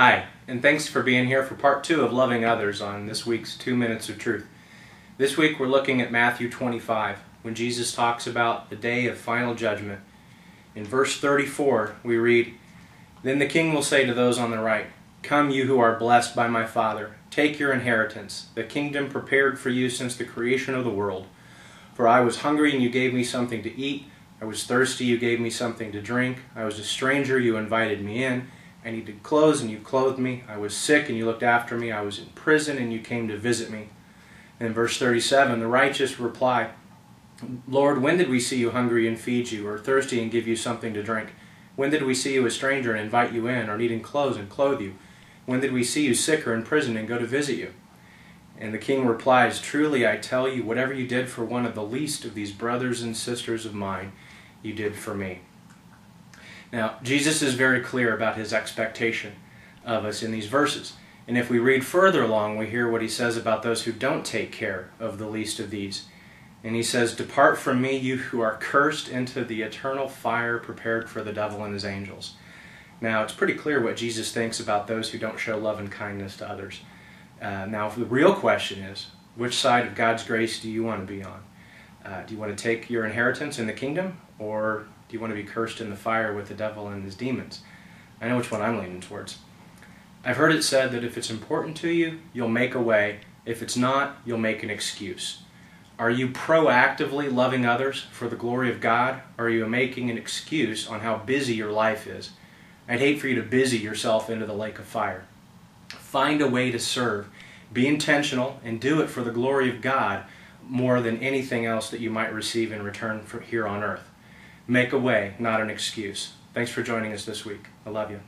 Hi, and thanks for being here for part 2 of Loving Others on this week's 2 Minutes of Truth. This week we're looking at Matthew 25, when Jesus talks about the day of final judgment. In verse 34 we read, "Then the king will say to those on the right, 'Come, you who are blessed by my Father, take your inheritance, the kingdom prepared for you since the creation of the world. For I was hungry and you gave me something to eat. I was thirsty, you gave me something to drink. I was a stranger, you invited me in. I needed clothes and you clothed me. I was sick and you looked after me. I was in prison and you came to visit me.'" In verse 37, the righteous reply, "Lord, when did we see you hungry and feed you, or thirsty and give you something to drink? When did we see you a stranger and invite you in, or needing clothes and clothe you? When did we see you sick or in prison and go to visit you?" And the king replies, "Truly I tell you, whatever you did for one of the least of these brothers and sisters of mine, you did for me." Now, Jesus is very clear about his expectation of us in these verses. And if we read further along, we hear what he says about those who don't take care of the least of these. And he says, "Depart from me, you who are cursed, into the eternal fire prepared for the devil and his angels." Now, it's pretty clear what Jesus thinks about those who don't show love and kindness to others. Now, the real question is, which side of God's grace do you want to be on? Do you want to take your inheritance in the kingdom, or do you want to be cursed in the fire with the devil and his demons? I know which one I'm leaning towards. I've heard it said that if it's important to you, you'll make a way. If it's not, you'll make an excuse. Are you proactively loving others for the glory of God, or are you making an excuse on how busy your life is? I'd hate for you to busy yourself into the lake of fire. Find a way to serve. Be intentional and do it for the glory of God more than anything else that you might receive in return for here on earth. Make a way, not an excuse. Thanks for joining us this week. I love you.